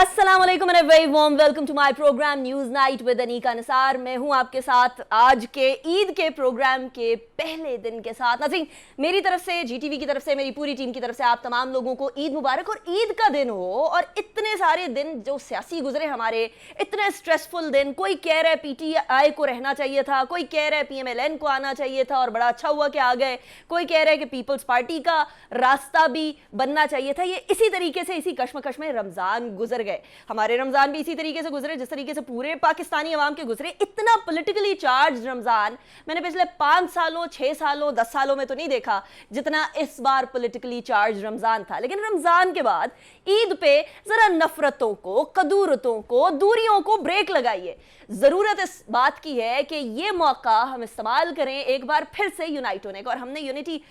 अस्सलाम वालेकुम and very warm welcome to my program news night with Anika Nisar. मैं हूं आपके साथ आज के ईद के प्रोग्राम के पहले दिन के साथ। नाज़रीन, मेरी तरफ से, जीटीवी की तरफ से, मेरी पूरी टीम की तरफ से आप तमाम लोगों को ईद मुबारक। और ईद का दिन हो और इतने सारे दिन जो सियासी गुजरे हमारे, इतने स्ट्रेसफुल दिन। कोई कह रहा है पीटीआई को रहना चाहिए था, कोई कह रहा है पीएमएलएन को आना चाहिए था और बड़ा अच्छा हुआ कि आ गए, कोई कह रहा है कि पीपल्स पार्टी का रास्ता भी बनना चाहिए था। ये इसी तरीके से, इसी कश्मकश में रमज़ान गुजर गए। हमारे रमजान भी इसी तरीके से गुजरे जिस तरीके से पूरे पाकिस्तानी अवाम के गुजरे। इतना पॉलिटिकली चार्ज रमजान मैंने पिछले 5 सालों, 6 सालों, 10 सालों में तो नहीं देखा जितना इस बार पॉलिटिकली चार्ज रमजान था। लेकिन रमजान के बाद ईद पे जरा नफरतों को, कदूरतों को, दूरियों को ब्रेक लगाइए। जरूरत इस बात की है कि ये मौका हम इस्तेमाल करें एक बार फिर से यूनाइट होने का। और हमने यूनिटी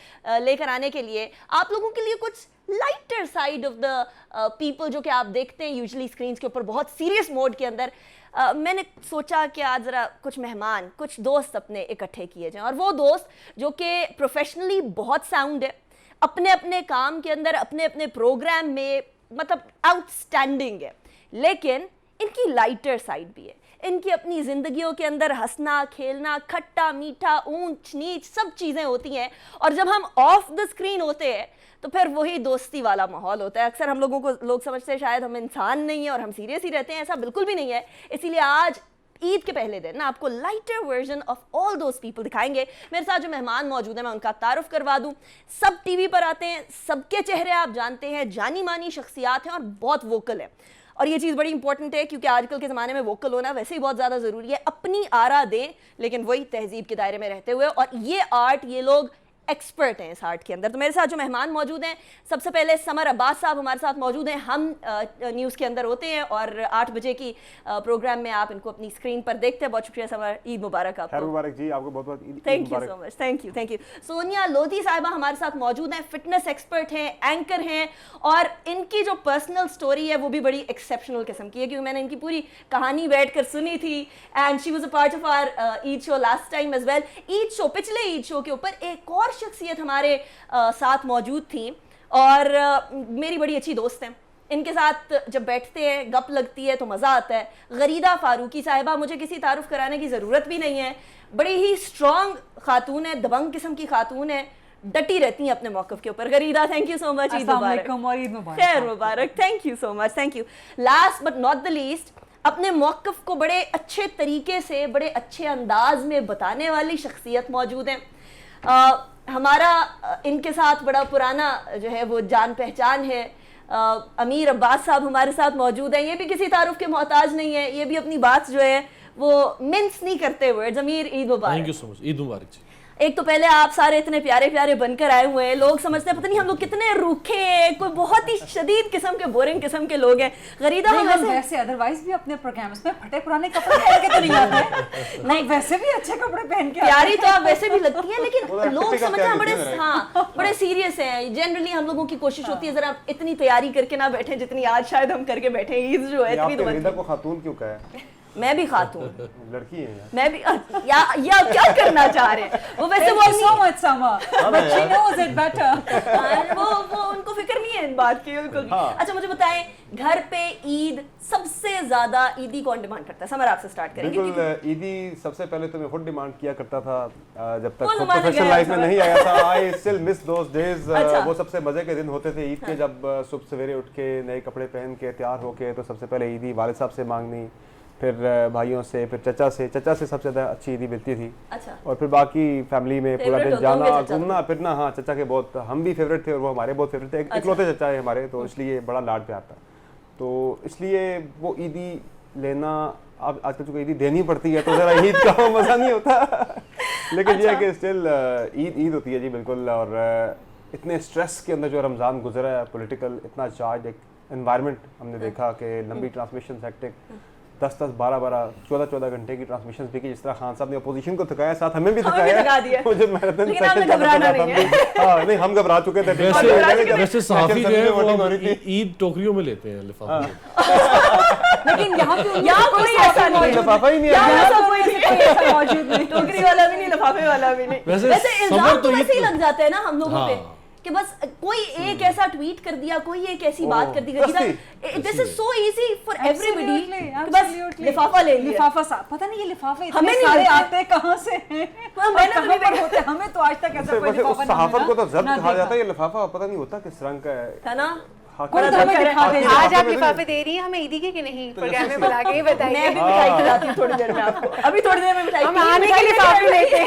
लेकर आने के लिए आप लोगों के लिए कुछ lighter side of the people जो कि आप देखते हैं यूजुअली स्क्रीन के ऊपर बहुत सीरियस मोड के अंदर, मैंने सोचा कि आज ज़रा कुछ मेहमान, कुछ दोस्त अपने इकट्ठे किए जाएं। और वो दोस्त जो कि प्रोफेशनली बहुत साउंड है, अपने अपने काम के अंदर, अपने अपने प्रोग्राम में मतलब आउटस्टैंडिंग है, लेकिन इनकी लाइटर साइड भी है। इनकी अपनी ज़िंदगियों के अंदर हंसना, खेलना, खट्टा मीठा, ऊंच नीच सब चीज़ें होती हैं। और जब हम ऑफ द स्क्रीन होते हैं तो फिर वही दोस्ती वाला माहौल होता है। अक्सर हम लोगों को लोग समझते हैं शायद हम इंसान नहीं है और हम सीरियस ही रहते हैं, ऐसा बिल्कुल भी नहीं है। इसीलिए आज ईद के पहले दिन ना आपको lighter version of all those people दिखाएंगे। मेरे साथ जो मेहमान मौजूद हैं मैं उनका तारुफ करवा दूं। सब टीवी पर आते हैं, सबके चेहरे आप जानते हैं, जानी मानी शख्सियात हैं और बहुत वोकल है। और ये चीज़ बड़ी इंपॉर्टेंट है क्योंकि आजकल के ज़माने में वोकल होना वैसे ही बहुत ज़्यादा ज़रूरी है। अपनी आरा दें लेकिन वही तहजीब के दायरे में रहते हुए। और ये आर्ट, ये लोग एक्सपर्ट हैं इस आर्ट के अंदर। तो मेरे साथ जो मेहमान मौजूद हैं, सबसे पहले समर अब्बास साहब हमारे साथ मौजूद हैं। हम न्यूज़ के अंदर होते हैं और 8 बजे की प्रोग्राम में आप इनको अपनी स्क्रीन पर देखते हैं। बहुत शुक्रिया समर, ईद मुबारक आपको। मुबारक जी, आपको बहुत बहुत thank you so much. Thank you, thank you. Sonia Lodhi साहिबा हमारे साथ मौजूद हैं, फिटनेस एक्सपर्ट हैं, एंकर हैं और इनकी जो पर्सनल स्टोरी है वो भी बड़ी एक्सेप्शनल किस्म की है क्योंकि मैंने इनकी पूरी कहानी बैठ कर सुनी थी। And she was a part of our Eid show last time as well. Eid show, पिछले ईद शो के ऊपर एक और शख्सियत हमारे साथ मौजूद थी और मेरी बड़ी अच्छी दोस्त हैं। इनके साथ जब बैठते हैं, गप लगती है तो मज़ा आता है। गरीदा फारूकी साहिबा, मुझे किसी तारुफ कराने की ज़रूरत भी नहीं है, बड़ी ही स्ट्रॉन्ग खातून है, दबंग किस्म की खातून है, डटी रहती हैं अपने मौक़िफ़ के ऊपर। गरीदा, thank you so much. Eid मुबारक। खैर मुबारक। Thank you so much, thank you. Last but not the least, अपने मौक़िफ़ को बड़े अच्छे तरीके से, बड़े अच्छे अंदाज में बताने वाली शख्सियत मौजूद हैं। हमारा इनके साथ बड़ा पुराना जो है वो जान पहचान है। अमीर अब्बास साहब हमारे साथ मौजूद हैं। ये भी किसी तारुफ के मोहताज नहीं है, ये भी अपनी बात जो है वो मिन्स नहीं करते वर्ड्स। अमीर, ईद मुबारक। Thank you so much, Eid मुबारक जी। एक तो पहले आप सारे इतने प्यारे प्यारे बनकर आए हुए हैं, लोग समझते हैं पता नहीं हम लोग कितने रूखे हैं, कोई बहुत ही शदीद किस्म के, बोरिंग किस्म के लोग हैं। गरीदा, हम वैसे अदरवाइज भी अपने प्रोग्राम्स में फटे पुराने कपड़े पहन के तो नहीं आते नहीं, वैसे भी अच्छे कपड़े पहन के प्यारी तो आप वैसे भी लगती हैं, लेकिन लोग समझते हैं बड़े, हाँ, बड़े सीरियस हैं। जनरली हम लोगों की कोशिश होती है जरा इतनी तैयारी करके ना बैठे जितनी आज शायद हम करके बैठे। ईद जो है इतनी तो खातून क्यों कहा? मैं भी खातून, लड़की है यार। मैं भी या क्या करना चाह रहे हैं वो? वैसे वो so much Sama, but she knows it better. वो उनको फिक्र नहीं है इन बात की बिल्कुल भी। अच्छा मुझे बताएं, घर पे ईद सबसे ज्यादा ईदी कौन डिमांड करता है? समर आपसे स्टार्ट करेंगे। बिल्कुल, ईदी सबसे पहले तो मैं खुद डिमांड किया करता था जब तक प्रोफेशनल लाइफ में नहीं आया था। I still miss those days. वो सबसे मजे के दिन होते थे ईद के, जब सुबह सवेरे उठ के नए कपड़े पहन के तैयार होके तो सबसे पहले ईदी वालिद साहब से मांगनी, फिर भाइयों से, फिर चचा से सबसे ज़्यादा अच्छी ईदी मिलती थी। अच्छा। और फिर बाकी फैमिली में पूरा दिन जाना, घूमना फिरना। हाँ, चचा के बहुत, हम भी फेवरेट थे और वो हमारे बहुत फेवरेट थे। इकलौते चचा है हमारे, तो इसलिए बड़ा लाड प्यार था। तो इसलिए वो ईदी लेना, अब आजकल चूँकि ईदी देनी पड़ती है तो ज़रा ईद का मज़ा नहीं होता। लेकिन ये है कि स्टिल ईद होती है जी, बिल्कुल। और इतने स्ट्रेस के अंदर जो रमज़ान गुजरा है, पॉलिटिकल इतना चार्ज एक एनवायरनमेंट हमने देखा कि लंबी ट्रांसमिशन, हेक्टिक 10-10, 12-12, 14-14 घंटे की ट्रांसमिशन भी की। जिस तरह खान साहब ने अपोजिशन को थकाया, साथ हमें भी थकाया। मुझे मैराथन सेशन घबराना नहीं है। हाँ, नहीं, हम घबरा चुके थे। वैसे सहाफी जो है वो ईद टोकरियों में लेते हैं लिफाफे में। लेकिन यहाँ कोई ऐसा नहीं है, लिफाफा ही नहीं है, ऐसा मौजूद नहीं, टोकरी वाला भी नहीं, लिफाफे वाला भी नहीं। वैसे इल्जाम तो वैसे ही लग जाते हैं ना हम लोगों पे कि बस कोई एक ऐसा ट्वीट कर दिया, कोई एक ऐसी बात कर दी, this is so easy for everybody, बस लिफाफा ले लिया, लिफाफा पता नहीं ये लिफाफे हमें इतने नहीं सारे मिलते। आते हैं कहाँ से हैं मैंने तो कहाँ पर नहीं होते हैं, हमें तो आज तक ऐसा कोई उस लिफाफा सहाफत को तो जब्त ना कहा देखा। जाता है, ये लिफाफा पता नहीं होता किस रंग का है ना। कोई तो हमें दिखा दे। आज आप लिफाफे दे रही हैं हमें ईदी के कि नहीं, प्रोग्राम में बुला के ही मैं बताइए। भी मिठाई खिलाती हूँ थोड़ी देर में आपको, अभी थोड़ी देर में मिठाई, हम तीन आने के मिठाई लिफाफे लेके लेते हैं।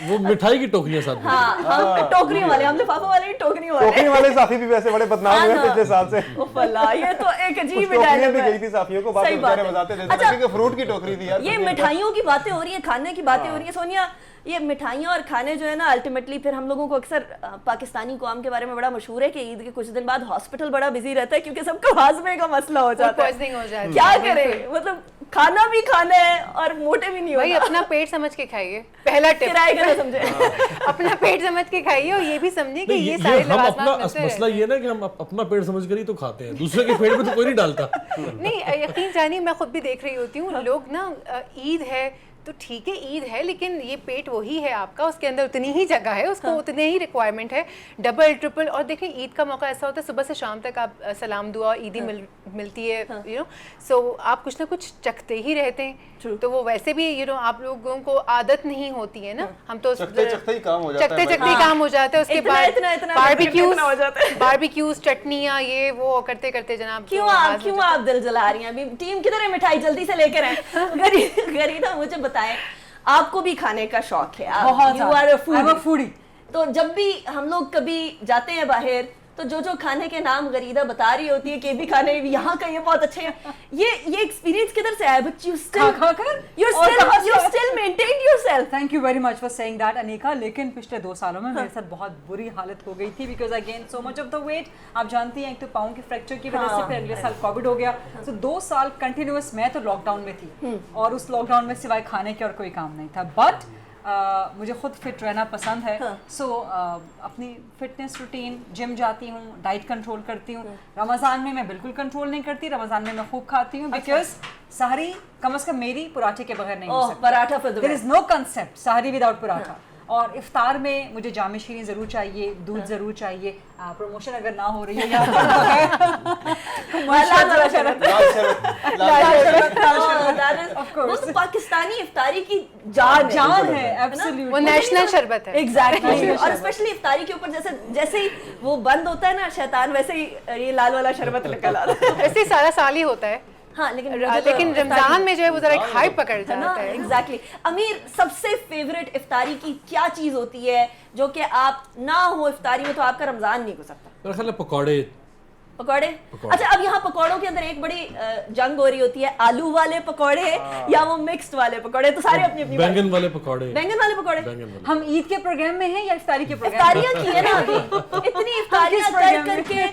वो मिठाई की टोकरियां साथ में। हाँ, हम टोकरी वाले, हम लिफाफे वाले नहीं, टोकरी वाले। टोकरी वाले साफी भी वैसे बड़े बदनाम हुए हाँ, पिछले साल से। उफ अल्लाह, ये तो एक अजीब कुछ टोकरियां डायलॉग भी है। गई थी साफियों को, बाद सही में बात बेचारे है। बताते थे अच्छा, कि फ्रूट की टोकरी थी यार। ये मिठाइयों की बातें हो रही है, खाने की बातें हो रही है सोनिया, ये मिठाइयाँ और खाने जो है ना अल्टीमेटली फिर हम लोगों को अक्सर पाकिस्तानी कौम के बारे में बड़ा मशहूर है कि ईद के कुछ दिन बाद हॉस्पिटल बड़ा बिजी रहता है क्योंकि सबको हाजमे का मसला हो जाता है, पॉइजनिंग हो जाती है। क्या करें, मतलब खाना भी खाना है और मोटे भी नहीं भाई होना। अपना पेट समझ के खाइए, पहला टिप। किराए का ना समझे। अपना पेट समझ के खाइए और ये भी समझिए कि नहीं, ये ये सारे हम लवाजमात अपना मिलते मसला रहते ये ना कि हम अपना पेट समझ कर ही तो खाते हैं, दूसरे के पेट में तो कोई नहीं डालता। हैं। नहीं यकीन जानिए, मैं खुद भी देख रही होती हूँ, लोग ना ईद है तो ठीक है ईद है, लेकिन ये पेट वही है आपका, उसके अंदर उतनी ही जगह है, उसको उतने ही रिक्वायरमेंट है, डबल ट्रिपल। और देखिए ईद का मौका ऐसा होता है सुबह से शाम तक आप सलाम दुआ ईदी मिलती है, यू नो, सो आप कुछ ना कुछ चखते ही रहते हैं, तो वो वैसे भी यू नो आप लोगों को आदत नहीं होती है ना, हम तो चखते चखते ही काम हो जाता है। चखते चखते काम हो जाता है, उसके इतना- बाद इतना- इतना बारबेक्यूज हो जाता है। बारबेक्यूज चटनियाँ ये वो करते करते जनाब क्यों तो आप आवाज़ क्यों हो आप दिल जला रही हैं? अभी टीम किधर है? मिठाई जल्दी से लेकर आए। गरीदा मुझे बताएं, आपको भी खाने का शौक है, बहुत यू आर अ ज़्यादा। फूडी, तो जब भी हम लोग कभी जाते हैं बाहर तो जो जो खाने के नाम गरीदा बता रही होती है कि भी खाने यहाँ का ये बहुत अच्छे हैं, ये एक्सपीरियंस किधर से आया? But you still you still maintained yourself. Thank you very much for saying that Anika. लेकिन पिछले 2 सालों में मेरे साथ बहुत बुरी हालत हो गई थी because I gain so much of the weight. आप जानती हैं एक तो पाँव की फ्रैक्चर की वजह से, फिर अगले साल कोविड हो गया, सो 2 साल कंटिन्यूअस मैं तो लॉकडाउन में थी और उस लॉकडाउन में सिवाय खाने के और कोई काम नहीं था। बट मुझे खुद फिट रहना पसंद है, सो अपनी फिटनेस रूटीन, जिम जाती हूँ, डाइट कंट्रोल करती हूँ। रमज़ान में मैं बिल्कुल कंट्रोल नहीं करती, रमज़ान में मैं खूब खाती हूँ बिकॉज सहरी कम से कम मेरी पराठे के बगैर नहीं हो सकती। Paratha for the there win. Is no concept sehri without paratha. और इफ्तार में मुझे जामे शीरीन जरूर चाहिए, दूध जरूर चाहिए। प्रमोशन अगर ना हो रही है यहाँ पर वो तो पाकिस्तानी इफ्तारी की जान है एब्सोल्युटली, वो नेशनल शरबत है। एग्जैक्टली। और स्पेशली इफ्तारी के ऊपर जैसे ही वो बंद होता है ना शैतान, वैसे ही ये लाल वाला शरबत निकल आता है। वैसे ही सारा साल ही होता है, हाँ, लेकिन रमजान में जो है वो जरा एक हाइप पकड़ जाता है। एग्जैक्टली। अमीर, सबसे फेवरेट इफ्तारी की क्या चीज होती है जो कि आप ना हो इफ्तारी में तो आपका रमजान नहीं गुजरता? मेरा ख्याल है पकौड़े। पकौड़े? अच्छा, अब यहाँ पकौड़ों के अंदर एक बड़ी जंग हो रही होती है, आलू वाले पकौड़े या वो मिक्स्ड वाले पकौड़े, तो सारे अपनी अपनी बैंगन वाले पकौड़े। बैंगन वाले पकौड़े। बैंगन वाले। हम ईद के प्रोग्राम में हैं या इफ्तारी के प्रोग्राम? इफ्तारियां की है ना अभी, इतनी इफ्तारियां कर करके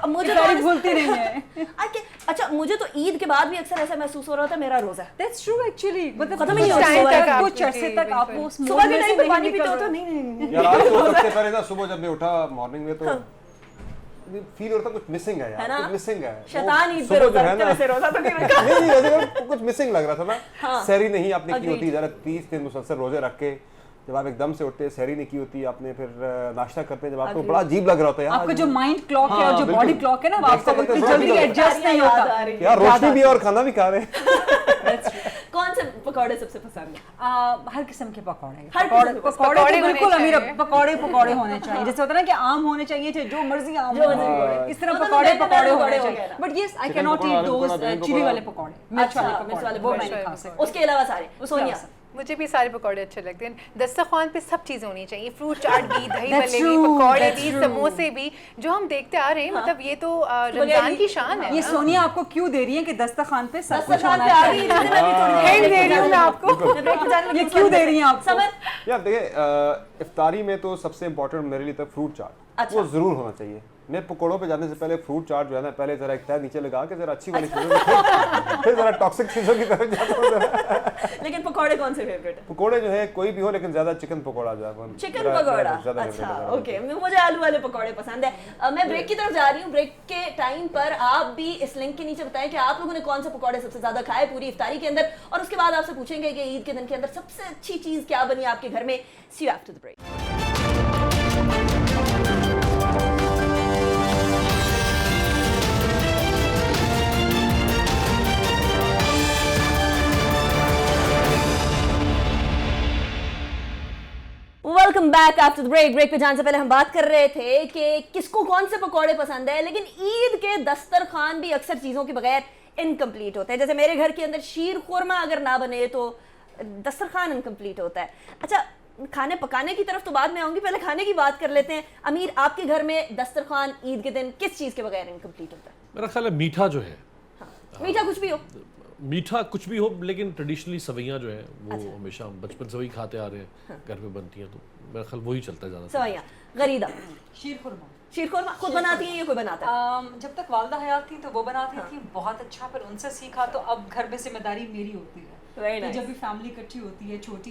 मुझे तो इफ्तारी भूलती नहीं है। अच्छा, मुझे तो ईद के बाद भी अक्सर ऐसा महसूस हो रहा था मेरा रोजा है। दैट्स ट्रू एक्चुअली, मतलब खत्म ही नहीं होता है। कुछ अरसे तक आपको उस सुबह मोड के में टाइम से पे पानी नहीं पीते हो निकल तो रहा। नहीं यार आज तो सबसे पहले ना सुबह जब मैं उठा मॉर्निंग में तो फील होता कुछ मिसिंग है है यार, ना? कुछ मिसिंग है। शैतान ईद पे सुबह जो रोजा है रखते ना, वैसे रोजा तो नहीं रखा। नहीं वैसे कुछ मिसिंग लग रहा था ना। सहरी नहीं आपने की Agreed. होती, जरा 30 दिन मुसलसल रोजे रख के जब आप एकदम से उठते, सहरी नहीं की होती आपने, फिर नाश्ता करते हैं जब आपको बड़ा अजीब लग रहा होता है यार। आपका जो माइंड क्लॉक है हाँ, और जो बिल्कुल। बॉडी क्लॉक है ना, वो नाश्ता आपका करते इतनी हैं, जल्दी बड़ा एडजस्ट नहीं याद आ होता। रही है। यार रोशनी भी है और खाना भी खा रहे हैं। कौन से पकौड़े सबसे पसंद है? हर किस्म के पकौड़े, हर पकौड़े किस्म के पकौड़े पकौड़े तो बिल्कुल होने अमीर, चाहिए। पकौड़े होने चाहिए। जैसे होता है ना कि आम होने चाहिए, चाहे जो मर्जी आम जो हो, मर्जी पकौड़े। इस तरह मतलब पकौड़े बैंगन पकौड़े वाले होने पकौड़े चाहिए। वगैरह। But yes I chicken can not pakora, eat aloo दोस पकौड़ा, बेन चिली पकौड़ा। वाले पकौड़े, मिर्च वाले अच्छा, मिर्च वाले पकौड़े, वो मैं पकौड़े। नहीं खा सकती। उसके अलावा सारे। सोनिया? मुझे भी सारे पकौड़े अच्छे लगते हैं। दस्तरखान पे सब चीज़ें होनी चाहिए, फ्रूट चाट भी, दही That's भल्ले भी, true, पकौड़े that's भी, true. समोसे भी, जो हम देखते आ रहे हैं, मतलब ये तो रमजान की शान है ये ना। सोनिया आपको क्यों दे रही है कि दस्तरखान पे सब कुछ दस्तरखान होना पे आ गई, चाहिए? जिसने अभी थोड़ी देर Hint पहले दे रही हूँ मैं आपको। ब्रेक पे जाने लगी, ये क्यों दे रही हैं आपको? समझ? यार देखिए इफ्तारी में तो सबसे इम्पोर्टेंट मेरे लिए तो फ्रूट चाट, अच्छा। वो जरूर होना चाहिए। मैं पकौड़ों पे जाने से पहले फ्रूट चाट जो है ना, पहले जरा एक तय नीचे लगा के जरा अच्छी वाली चीजों फिर जरा टॉक्सिक चीजों की तरफ जाता हूँ। लेकिन पकौड़े कौन से फेवरेट है? पकौड़े जो है कोई भी हो, लेकिन ज्यादा चिकन पकौड़ा जो है वो चिकन मेरा- पकौड़ा? मेरा ज्यादा अच्छा, favorite है। ओके। मुझे आलू वाले पकौड़े पसंद है। मैं ब्रेक की तरफ जा रही हूँ। ब्रेक के टाइम पर आप भी इस लिंक के नीचे बताएं कि आप लोगों ने कौन से पकौड़े सबसे ज्यादा खाए पूरी इफ्तारी के अंदर, और उसके बाद आपसे पूछेंगे कि ईद के दिन के अंदर सबसे अच्छी चीज क्या बनी आपके घर में। See you after the break. Welcome back after the break पे जाने से पहले हम बात कर रहे थे कि किसको कौन से पकौड़े पसंद है, लेकिन ईद के दस्तरखान भी अक्सर चीज़ों के बगैर इनकम्प्लीट होते हैं। जैसे मेरे घर के अंदर शीर खुरमा अगर ना बने तो दस्तरखान इनकम्प्लीट होता है। अच्छा, खाने पकाने की तरफ तो बाद में आऊंगी, पहले खाने की बात कर लेते हैं। अमीर, आपके घर में दस्तरखान ईद के दिन किस चीज़ के बगैर इनकम्प्लीट होता है? मेरा ख्याल है मीठा जो है, मीठा कुछ भी हो, मीठा कुछ भी हो, लेकिन ट्रेडिशनली सवैयाँ जो है वो हमेशा हम बचपन से वही खाते आ रहे हैं, घर पे बनती हैं, तो मेरा ख्याल वही चलता है ज़्यादा। सवैयाँ। गरीदा, शीर खुरमा। शीर खुरमा खुद बनाती हैं या कोई बनाता है? जब तक वालदा हयात थी तो वो बनाती थी, बहुत अच्छा, पर उनसे सीखा तो अब घर में जिम्मेदारी मेरी होती है। Very तो nice. जब भी फैमिली इकट्ठी होती है छोटी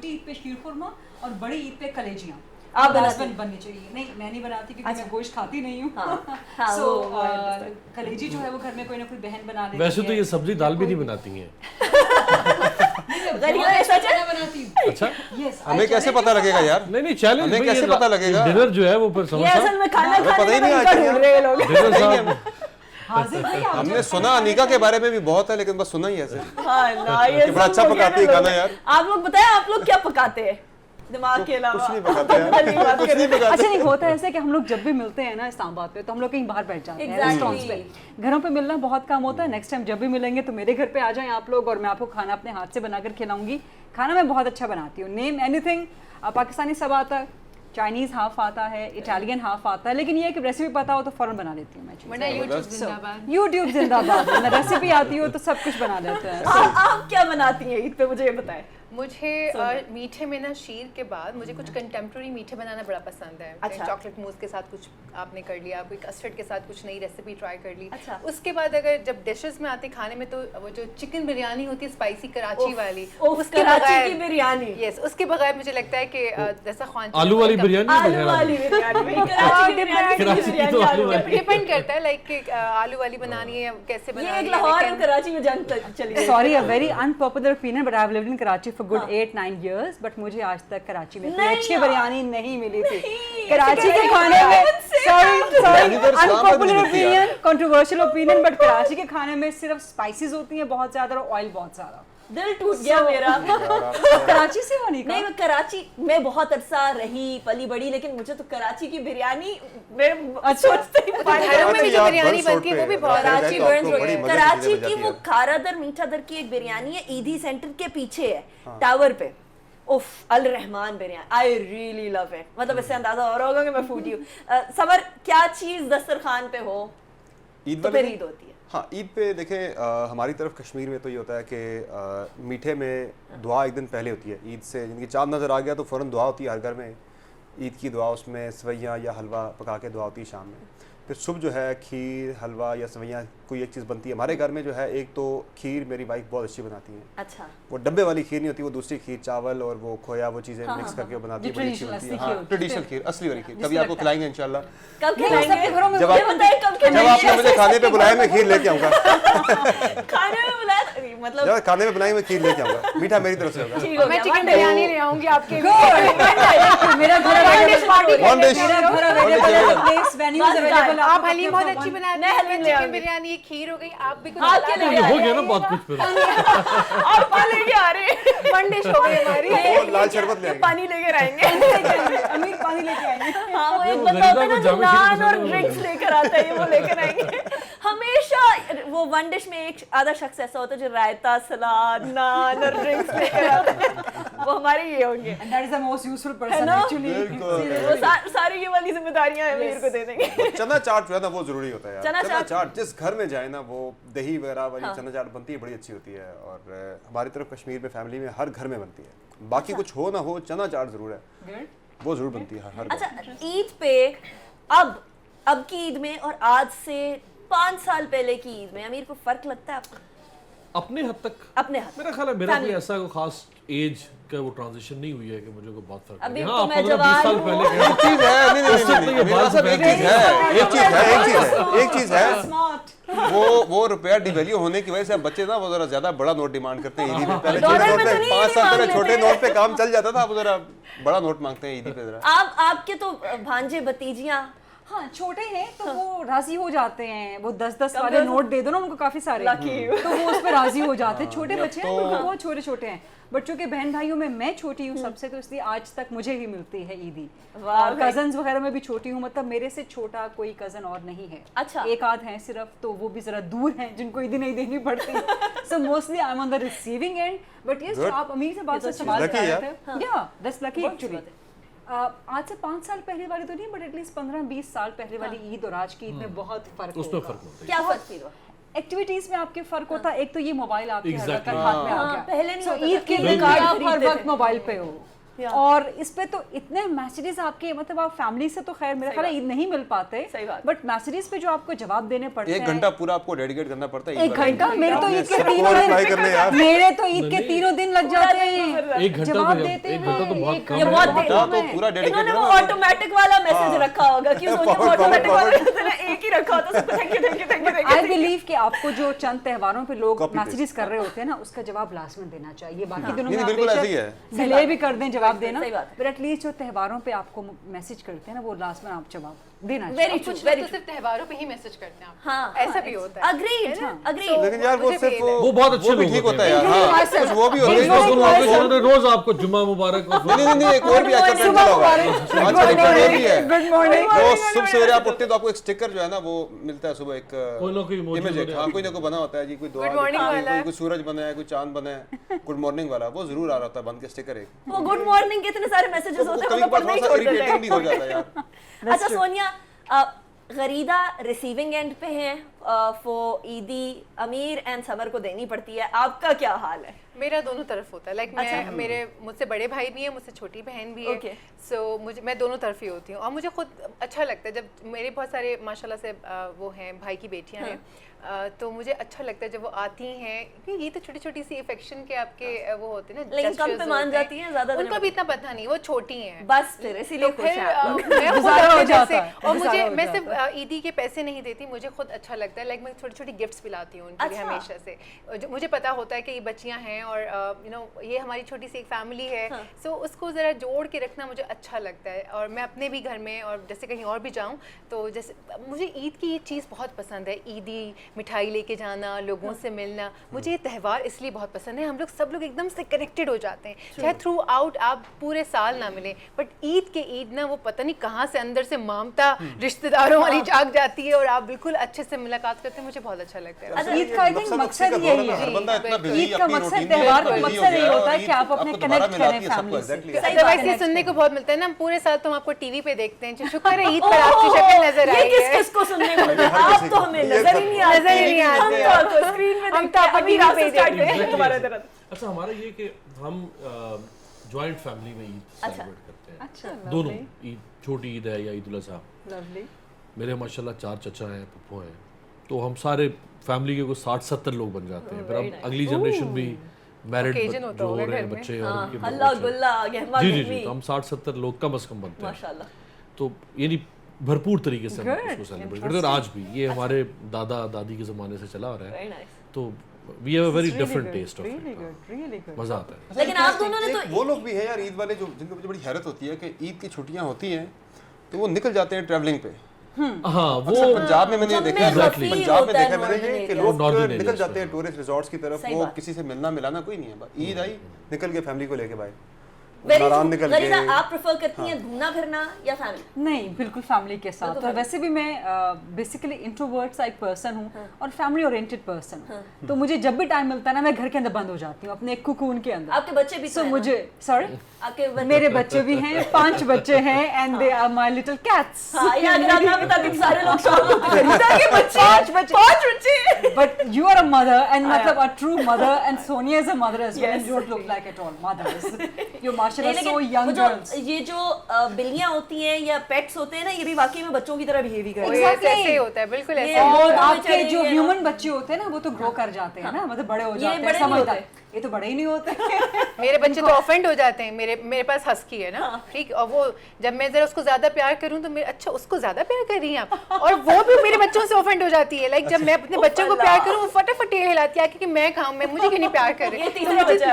ईद पे शीर खुरमा और बड़ी ईद पे कलेजियाँ आप बनाती हैं? बननी चाहिए। नहीं, मैं नहीं बनाती क्योंकि अच्छा। मैं गोश्त खाती नहीं हूँ। हाँ, So, वो I understand. कलेजी जो है वो घर में कोई ना कोई बहन बना देती वैसे तो है। ये सब्जी दाल भी नहीं बनाती हैं। गरीदा ऐसा है? बनाती हूँ। अच्छा, Yes, I हमें कैसे challenge पता you लगेगा for that. यार? नहीं चैलेंज हमें कैसे पता लगेगा? डिनर जो है वो फिर ये समझ असल में खाना हमें पता खाने ही का नहीं तरीका आती ढूंढ रहे हैं लोग। डिनर साहब हाजिर भाई, आप हमने जब सुना खाना अनिका के बारे में भी बहुत है, लेकिन बस सुना ही ऐसे। हाँ ना, ये कि बड़ा सब अच्छा हो गया पकाती है ना खाना लोग। यार। आप लोग बताएं, आप लोग क्या पकाते हैं दिमाग के अलावा? कुछ नहीं पकाते यार, पहली बात कुछ कर नहीं रहे हैं। पकाते। अच्छा, नहीं होता है ऐसे कि हम लोग जब भी मिलते हैं ना इस्लामाबाद पे, तो हम लोग कहीं बाहर बैठ जाते हैं Exactly. रेस्टोरेंट्स पे। घरों पे मिलना बहुत कम होता है। नेक्स्ट टाइम जब भी मिलेंगे तो मेरे घर पे आ जाएं आप लोग, और मैं आपको खाना अपने हाथ से बनाकर खिलाऊंगी। खाना मैं बहुत अच्छा बनाती हूँ। नेम एनीथिंग, पाकिस्तानी सब आता है, चाइनीज हाफ आता है, इटालियन हाफ आता है, लेकिन ये कि रेसिपी पता हो तो फौरन बना लेती हूँ मैं चीज़। वरना यूट्यूब जिंदाबाद। यूट्यूब जिंदाबाद। वरना रेसिपी आती हो तो सब कुछ बना लेते हैं। आप क्या बनाती हैं ईद पे, मुझे ये बताएं। मुझे मीठे में ना शीर के बाद मुझे कुछ कंटेम्प्रेरी मीठे बनाना बड़ा पसंद है। अच्छा। चॉकलेट मूस के साथ कुछ आपने कर लिया, कोई कस्टर्ड के साथ कुछ नई रेसिपी ट्राई कर ली। अच्छा। उसके बाद अगर जब डिशेस में आते खाने में, तो वो जो चिकन बिरयानी होती है स्पाइसी कराची वाली, उसके कराची की बिरयानी, यस, उसके बगैर मुझे लगता है कि जैसा ख्वान आलू वाली बिरयानी आलू वगैरह वाली बिरयानी, वही कराची की बिरयानी, कराची की बिरयानी तो आलू आलू वाली। वाली। डिपेंड करता है, लाइक आलू वाली बनानी है या कैसे ये बनानी एक है। लाहौर और लेकिन- कराची में जंग चली है। Sorry, a very unpopular opinion, but I have lived in Karachi for good 8-9 years, but मुझे आज तक कराची में कोई नहीं अच्छी यार। बिरयानी नहीं मिली थी। नहीं, कराची ऐसे के कह खाने रही में, हो, मुझसे सॉरी बिरयानी तो इस्लाम में भी अनपॉपुलर नहीं मिलती यार। Opinion, controversial opinion, but Karachi के खाने में सिर्फ स्पाइसेस होती हैं बहुत ज्यादा और ऑयल बहुत ज्यादा। दिल टूट गया मेरा। कराची से हो नहीं नहीं, मैं कराची में बहुत अरसा रही पली बड़ी, लेकिन मुझे तो कराची की बिरयानी मैं सोचते ही तो पानी घरों में भी जो यार, बिरयानी बर्ड्स बनती है वो भी रोड बहुत पे कराची तो बर्ड्स आपको रोड, बड़ी मजे की कराची चीजें की बजाती वो है। खारादर मीठादर की एक बिरयानी है, ईदी सेंटर के पीछे है, टावर पे। उफ, Al Rahman biryani, I really love it. मतलब इससे अंदाजा हो रहा होगा कि मैं फूटी हूँ। समर, क्या चीज दस्तरखान पे हो ईद तो वाले फिर दिन? ईद होती है? हाँ, ईद पे देखें, हमारी तरफ कश्मीर में तो ये होता है कि मीठे में दुआ एक दिन पहले होती है ईद से। यानी कि चांद नज़र आ गया तो फ़ौरन दुआ होती है हर घर में, ईद की दुआ। उसमें सवैयाँ या हलवा पका के दुआ होती है शाम में। फिर सुबह जो है खीर, हलवा या सवैयाँ कोई एक चीज़ बनती है हमारे घर में। जो है एक तो खीर मेरी वाइफ बहुत अच्छी बनाती हैं। अच्छा, वो डब्बे वाली खीर नहीं होती, वो दूसरी खीर, चावल और वो खोया, वो चीज़ें मिक्स करके वो बनाती है, बड़ी अच्छी Traditional बनती है। असली हाँ, खीर। ट्रेडिशनल खीर, असली वाली खीर। जिसमें कभी आपको लगता है। खिलाएंगे इंशाल्लाह। कब नहीं, खिलाएंगे? सबके घरों में जब ये आप- बताएं कब जब खिलाएंगे? आपने मुझे खाने पे बुलाया मैं खीर लेके आऊँगा। खाने में बुलाया मतलब जब खाने में बुलाएंगे मैं खीर लेके आऊँगा, मीठा मेरी तरफ से होगा। ठीक हो मैं गया, चिकन one day। बिरयानी ले आऊंगी आपके लिए। मेरा घर One dish party कर One dish- लेते हैं। मेरा घर अवेलेबल है, प्लेस वेन्यूज बस अवेलेबल। आप हलीम बहुत अच्छी बनाती मैं हैं, हलीम मैं ले चिकन आऊंगी। बिरयानी, ये खीर हो गई, आप भी कुछ हाँ, बता क्या दो। ले हो गया ना बहुत कुछ फिर। आप क्या लेके आ रहे हैं? वन डिश हो गई हमारी। और लाल शरबत ले ये आएंगे। पानी लेकर आएंगे। अमीर पानी लेके आएंगे। हाँ, वो एक वो बंदा होता है ना गरीबा जो को जामे नान शीर और पसंद है, ड्रिंक्स लेकर आता है, ये वो लेकर आएंगे हमेशा। वो वन डिश में एक आधा शख्स ऐसा होता है जो रायता, सलाद, नान और ड्रिंक्स लेकर आता है। वो हमारे ये होंगे, And that is the most useful है person ना? actually. बिल्कुल। वो सारी ये वाली जिम्मेदारियां अमीर को दे देंगे। चना चाट जो है ना वो जरूरी होता है यार। चना चना चाट। चाट जिस घर में जाए ना, वो दही वगैरह वाली हाँ। चना चाट बनती है, बड़ी अच्छी होती है। और हमारी तरफ कश्मीर में फैमिली में हर घर में बनती है। बाकी कुछ हो ना हो, चना चाट जरूर है, Good. वो जरूर बनती है हर घर। अच्छा, ईद पे अब की ईद में और आज से 5 साल पहले की ईद में अमीर को फर्क लगता है आपको? अपने हद तक अपने हाथ मेरा ख्याल है मेरा कोई Family। ऐसा कोई खास एज का वो ट्रांजिशन नहीं हुई है कि मुझे कोई बहुत फर्क अभी लगे। तो हाँ, मैं 15-20 जवान साल हूँ। पहले गया। एक चीज है, नहीं नहीं उससे तो नहीं ये नहीं, बात साहब, एक चीज है, एक चीज है, एक चीज है, एक चीज है। Smart. वो रुपया डिवैल्यू होने की वजह से अब बच्चे ना वो जरा ज्यादा बड़ा नोट डिमांड करते हैं ईदी पे। पहले डॉलर छोटे में नोट तो पे नहीं 5 साल मांग पहले छोटे लेते नोट पे काम चल जाता था, अब जरा बड़ा नोट मांगते हैं ईदी पे जरा। आपके तो भांजे भतीजियां हाँ छोटे हैं तो वो राजी हो जाते हैं, वो 10-10 वाले नोट दे दो ना उनको काफी सारे, तो वो उस पर राजी हो जाते हैं। छोटे बच्चे हैं तो बहुत छोटे छोटे हैं, बच्चों के बहन भाइयों में मैं छोटी हूँ सबसे, तो इसलिए आज तक मुझे ही मिलती है ईदी। और कजन्स वगैरह में भी छोटी हूँ, मतलब मेरे से छोटा कोई कजन और नहीं है। अच्छा। एक आध हैं सिर्फ, तो वो भी जरा दूर हैं जिनको ईदी नहीं देनी पड़ती। So mostly I am on the receiving end. But yes, आप अमीर से बात से सवाल कर रहे थे, या दैट्स लकी एक्चुअली। आज से 5 साल पहले वाली तो नहीं, बट एटलीस्ट 15-20 साल पहले वाली ईद और आज की ईद में बहुत फर्क उसमें होगा। फर्क होता है। क्या फर्क फील हुआ? एक्टिविटीज में आपके फर्क होता है। एक तो ये मोबाइल आपके हर Exactly. वक्त हाथ में आ गया, पहले नहीं होता ईद था। के बिल्कुल। लिए कार्ड आप हर खरीदते वक्त थे। मोबाइल पे हो, और इस पे तो इतने मैसेजेस आपके, मतलब आप फैमिली से तो खैर मेरा ख्याल है ईद नहीं मिल पाते, सही बात। बट मैसेजेस पे जो आपको जवाब देने पड़ते हैं, 1 घंटा पूरा आपको डेडिकेट करना पड़ता है। 1 घंटा, मेरे तो ईद के सबको 3 reply करने यार। मेरे तो ईद के 3 दिन लग जाते हैं 1 घंटा जवाब तो देते एक घंटा तो हैं। बहुत एक कम ये है। बहुत घंटा हाँ, कम तो है। पूरा डेडिकेट इन्होंने वो ऑटोमेटिक वाला मैसेज रखा होगा कि सोनिया वो ऑटोमेटिक वाला एक ही रखा होता है, सबको thank you thank you thank you. I believe कि आपको जो चंद त्योहारों पे लोग Copy paste। मैसेजेस कर रहे होते हैं ना, उसका जवाब लास्ट में देना चाहिए। बाकी दिनों में नहीं, आप बिल्कुल बेशक ऐसे ही है। डिले भी कर दें जवाब देना, सही बात है। बट एटलीस्ट जो त्योहारों पे आपको मैसेज करते हैं ना, वो लास्ट में आप जवाब देना चाहिए। वेरी ट्रू, कुछ वेरी लोग तो सिर्फ त्योहारों पे ही मैसेज करते हैं आपको। हाँ, ऐसा भी होता है। Agreed agreed. लेकिन यार वो मुझे भी सिर्फ वो बहुत अच्छे वो भी लोग ठीक होते होता है हैं। यार। हाँ, कुछ वो भी होते हैं। उन्होंने रोज आपको जुम्मा मुबारक और नहीं, एक और भी अच्छा ट्रेंड चला हुआ है आजकल, एक ट्रेंड ये भी है। Good morning. वो सुबह सवेरे आप उठते तो आपको एक स्टिकर जो है ना वो मिलता है, सुबह एक कोई ना कोई emoji इमेज, बना हाँ कोई ना कोई बना होता है जी, कोई दुआ Good morning लिखी वाला है, है। कोई सूरज बना है, कोई चांद बना है, गुड मॉर्निंग वाला वो जरूर आ रहा होता है बन के स्टिकर एक। वो गुड मॉर्निंग के इतने सारे मैसेजेस होते हैं, कभी वो तो कभार पढ़ना ही थोड़ा सा छोड़ देते इरिटेटिंग भी हो हैं। जाता है यार। अच्छा सोनिया, गरीदा रिसीविंग एंड पे हैं फॉर ईदी, अमीर एंड समर को देनी पड़ती है, आपका क्या हाल है? मेरा दोनों तरफ होता है। लाइक मैं मेरे मुझसे बड़े भाई भी है, मुझसे छोटी बहन भी है। Okay. सो मैं दोनों तरफ ही होती हूँ, और मुझे खुद अच्छा लगता है जब मेरे बहुत सारे माशाल्लाह से वो हैं भाई की बेटियाँ हैं, तो मुझे अच्छा लगता है जब वो आती हैं, क्योंकि ये तो छोटी छोटी सी अफेक्शन के आपके वो होते हैं ना, लेकिन कम gestures पे मान होते जाती हैं, ज़्यादा देने उनका भी इतना पता नहीं, वो छोटी हैं बस फिर इसीलिए खुश फिर हैं आप लोग। मैं खुद गुजारा हो अपने जाता जैसे- है, और गुजारा मुझे हो मैं जाता सिर्फ ईदी के पैसे नहीं देती, मुझे खुद अच्छा लगता है। लाइक मैं छोटी छोटी गिफ्ट्स भी लाती हूँ उनके लिए अच्छा। हमेशा से, मुझे पता होता है कि ये बच्चियाँ हैं और यू नो ये हमारी छोटी सी एक फैमिली है, सो उसको ज़रा जोड़ के रखना मुझे अच्छा लगता है। और मैं अपने भी घर में और जैसे कहीं और भी जाऊँ तो जैसे मुझे ईद की ये चीज़ बहुत पसंद है, ईदी मिठाई लेके जाना, लोगों से मिलना, मुझे ये त्यौहार इसलिए बहुत पसंद है। हम लोग सब लोग एकदम से कनेक्टेड हो जाते हैं, चाहे थ्रू आउट आप पूरे साल ना मिले, बट ईद के ईद ना वो पता नहीं कहाँ से अंदर से ममता रिश्तेदारों वाली जाग जाती है और आप बिल्कुल अच्छे से मुलाकात करते हैं, मुझे बहुत अच्छा लगता है। अच्छा, ईद का आई थिंक मकसद यही हर है। बंदा इतना बिजी ईद का अपनी मकसद, रूटीन त्योहार का में मकसद busy हो यही गया होता है और कि आप ईद अपने आपको दोबारा कनेक्ट मिलाती करें है सबको, फैमिली से। exactly। सही तो बात वैसे है। सुनने को बहुत मिलता है ना, पूरे साल तुम आपको टीवी पे देखते हैं, शुक्र है ईद पर आपकी शक्ल नजर ये आई किस है। किस को सुनने को मिलता है? आप तो हमें नजर ही नहीं आते, नजर ही नहीं आते। हम तो आपको स्क्रीन में हम देखते तो हैं, आपको अभी TV रात पे से स्टार्ट देखते हैं। करें तुम्हारे तरफ। अच्छा हमारा ये कि हम जॉइंट फैमिली में ईद अच्छा। सेलिब्रेट करते हैं, अच्छा, दोनों ईद, छोटी ईद है या ईद उल अज़हा। लवली। मेरे माशाल्लाह 4 चचा हैं, पप्पू हैं, तो हम सारे फैमिली के कुछ 60-70 लोग बन जाते हैं। फिर अब अगली जनरेशन भी मैरिड Occasion होता जो हो होगा रहे हैं घर में। बच्चे और उनके हल्ला बच्चे। गुल्ला गहमा जी जी गहमी, जी, तो हम 60-70 लोग कम से कम बनते हैं, माशाल्लाह। तो यानी भरपूर तरीके से हम Good, उसको सेलिब्रेट करते हैं। और आज भी ये हमारे दादा दादी के ज़माने से चला आ रहा है, वेरी नाइस। तो we have a very Really different good, taste of really इट, good, really good. मज़ा आता है। लेकिन आप दोनों ने एक तो वो लोग भी है यार ईद वाले जो जिनको मुझे बड़ी हैरत होती है कि ईद की छुट्टियां होती हैं तो वो निकल जाते हैं ट्रैवलिंग पे। हाँ वो अक्सर पंजाब में मैंने ये जम्मे देखा है, रफ़ी पंजाब में होता है देखा है मैंने ये कि northern लोग northern निकल areas जाते हैं में। टूरिस्ट रिजॉर्ट्स की तरफ, सही वो बात। किसी से मिलना मिलाना कोई नहीं है। ईद आई निकल गए फैमिली को लेके भाई, वेरी नारायण निकल गरीदा, गए। आप प्रेफर करती हैं घूमना फिरना या फैमिली? नहीं, बिल्कुल फैमिली के साथ। और वैसे भी मैं बेसिकली इंट्रोवर्ट सा एक पर्सन हूँ और फैमिली ओरिएंटेड पर्सन हूँ, तो मुझे जब भी टाइम मिलता है ना, मैं घर के अंदर बंद हो जाती हूँ, अपने एक कुकून के अंदर। आपके बच्चे भी तो सो हैं मुझे सॉरी, आपके बच्चे, मेरे बच्चे भी हैं, 5 बच्चे हैं and they are my little cats. हाँ, ये अगर आप ना बताते तो सारे लोग शॉक होते हैं। गरीदा के बच्चे, 5 बच्चे। But you are a mother and मतलब a true mother and Sonia is a mother as well and you don't look like at all mothers. You're mashallah नहीं, so लेकिन young वो जो girls. ये जो बिल्लियां होती हैं या पेट्स होते हैं ना, ये भी वाकई में बच्चों की तरह बिहेव करते हैं। Exactly. ऐसे ही होता है, बिल्कुल ऐसे ये ही और बहुत आपके बेचारे जो ये ह्यूमन बच्चे होते हैं ना, वो तो ग्रो कर जाते हैं ना, मतलब बड़े हो ये जाते बड़े हैं, नहीं समझदार। होते। ये तो बड़े ही नहीं होते। मेरे बच्चे तो ऑफेंड हो जाते हैं। मेरे पास हस्की है ना, ठीक, और वो जब मैं जरा उसको ज्यादा प्यार करूं तो मेरे अच्छा उसको ज्यादा प्यार कर रही हैं आप, और वो भी मेरे बच्चों से ऑफेंड हो जाती है। लाइक जब मैं अपने बच्चों को प्यार करूं वो फटाफट टेल हिलाती है कि मैं खाऊं, मैं मुझे क्यों नहीं प्यार कर रही।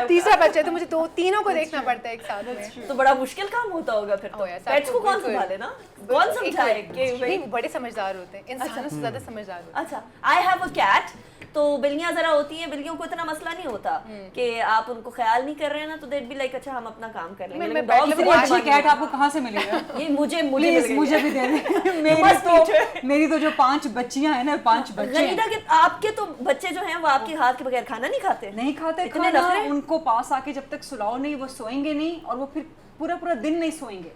तीसरा बच्चा है तो मुझे तीनों को देखना पड़ता है एक साथ में। तो बड़ा मुश्किल काम होता होगा फिर तो। पेट्स को कौन संभाले ना, कौन समझाए कि नहीं, वो बड़े समझदार होते हैं, इंसानों से ज्यादा समझदार होते हैं। अच्छा, आई हैव अ कैट, तो बिल्लियां जरा होती हैं, बिल्लियों को इतना मसला नहीं होता कि आप उनको ख्याल नहीं कर रहे हैं ना, तो देट बी लाइक अच्छा हम अपना काम कर लेंगे। लेकिन डॉग इतनी अच्छी कैट आपको कहाँ से मिली है? ये मुझे प्लीज मुझे भी दे दें। मेरी तो जो 5 बच्चियां हैं ना, 5 बच्चे हैं। गरीदा के आपके तो बच्चे जो हैं वो आपके हाथ के बगैर खाना नहीं खाते। नहीं खाते इतने खाना, नखरे? उनको पास आके जब तक सुलाओ नहीं वो सोएंगे नहीं, और वो फिर पूरा पूरा दिन नहीं सोएंगे।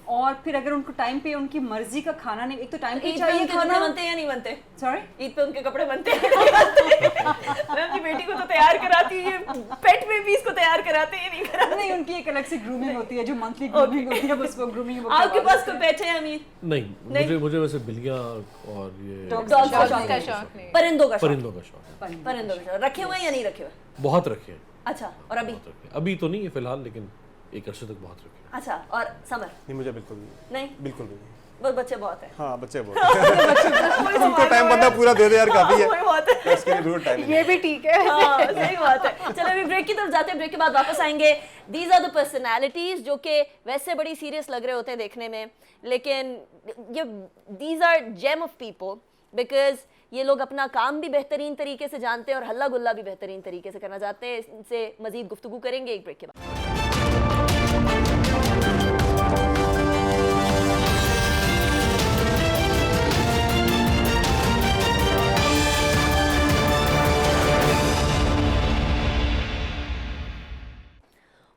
और फिर अगर उनको टाइम पे उनकी मर्जी का खाना नहीं, एक तो टाइम पे ईद पे चाहिए उनके खाना। कपड़े बनते हैं या नहीं बनते? सॉरी, ईद पे उनके कपड़े बनते हैं या नहीं बनते? मैं अपनी बेटी को तो तैयार कराती है, पेट में भी इसको तैयार कराते हैं नहीं कराते? नहीं, उनकी एक अलग से ग्रूमिंग होती है, जो मंथली ग्रूमिंग होती है, बस वो ग्रूमिंग। आपके पास कोई पेट है अमीर? नहीं, मुझे वैसे बिल्लियाँ और ये डॉग का शौक का नहीं। शौक नहीं। परिंदों का शौक। परिंदों का शौक है। परिंदों का शौक रखे हुए हैं या नहीं रखे हुए? बहुत रखे हैं। अच्छा, और अभी? बहुत रखे हैं। अभी तो नहीं है फिलहाल, लेकिन एक अर्से तक बहुत रखे हैं। अच्छा, और समर? नहीं, मुझे बिल्कुल नहीं, नहीं, बिल्कुल भी नहीं। बस बच्चे बहुत है। हाँ, बच्चे बहुत उनको टाइम बंदा पूरा दे दे यार, काफी है। वही बात है। तो उसके लिए जरूर टाइम ये भी ठीक है। हाँ, सही बात है। चलो अभी ब्रेक की तरफ जाते हैं, ब्रेक के बाद वापस आएंगे। दीज आर द पर्सनैलिटीज जो कि वैसे बड़ी सीरियस लग रहे होते हैं देखने में, लेकिन ये these are gem of people, because ये लोग अपना काम भी बेहतरीन तरीके से जानते हैं और हल्ला गुल्ला भी बेहतरीन तरीके से करना चाहते हैं। इनसे मजीद गुफ्तगू करेंगे एक ब्रेक के बाद।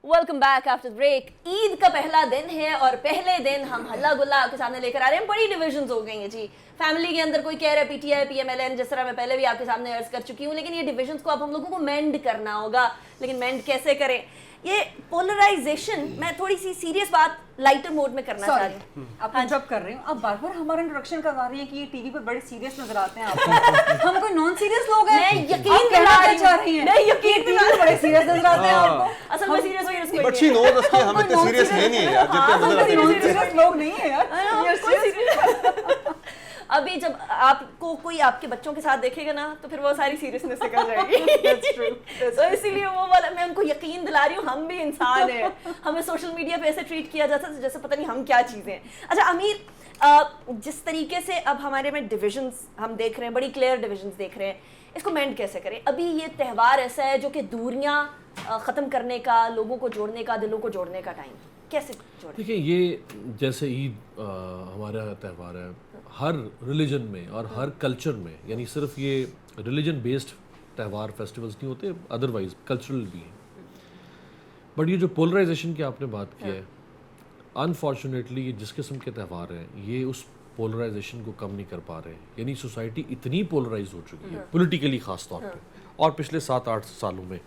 Welcome back after break. Eid का पहला दिन है और पहले दिन हम हल्ला गुल्ला आपके सामने लेकर आ रहे हैं। बड़ी डिविजन्स हो गई हैं जी फैमिली के अंदर। कोई कह रहा है पीटीआई पीएमएलएन, जिस तरह मैं पहले भी आपके सामने अर्ज कर चुकी हूँ, लेकिन ये डिविजन्स को अब हम लोगों को मेंड करना होगा। लेकिन मेंड कैसे करें? ये पोलराइजेशन, मैं थोड़ी सी सीरियस बात लाइटर मोड में करना चाह रही हूँ। आप जब कर रहे हो, आप बार बार हमारा इंट्रोडक्शन करवा रही हैं कि ये टीवी पे बड़े सीरियस नजर आते हैं आपको। हम कोई नॉन सीरियस लोग हैं? मैं यकीन दिला रही हूँ, मैं यकीन दिला रही हूँ, बड़े सीरियस नजर आते हैं आपको। असल में सीरियस कोई बच्ची नो दस के हम इतने सीरियस है नहीं है यार, जितने नजर आते हैं। सीरियस लोग नहीं है यार। अभी जब आपको कोई आपके बच्चों के साथ देखेगा ना, तो फिर वो सारी सीरियसनेस निकल जाएगी। तो इसीलिए वो वाला मैं उनको यकीन दिला रही हूँ, हम भी इंसान हैं। हमें सोशल मीडिया पे ऐसे ट्रीट किया जाता है जैसे पता नहीं हम क्या चीज़ें हैं। अच्छा अमीर, जिस तरीके से अब हमारे में डिविजन्स हम देख रहे हैं, बड़ी क्लियर डिविजन्स देख रहे हैं, इसको मेंड कैसे करें? अभी ये त्यौहार ऐसा है जो कि दूरियां ख़त्म करने का, लोगों को जोड़ने का, दिलों को जोड़ने का टाइम, कैसे जोड़ें? देखिए, ये जैसे ईद हमारा त्यौहार है, हर रिलीजन में और हर कल्चर में, यानी सिर्फ ये रिलीजन बेस्ड त्यौहार फेस्टिवल्स नहीं होते, अदरवाइज कल्चरल भी हैं। बट ये जो पोलराइजेशन की आपने बात की है, अनफॉर्चुनेटली ये जिस किस्म के त्यौहार हैं, ये उस पोलराइजेशन को कम नहीं कर पा रहे। यानी सोसाइटी इतनी पोलराइज हो चुकी है पॉलिटिकली ख़ास तौर पे, और पिछले 7-8 सालों में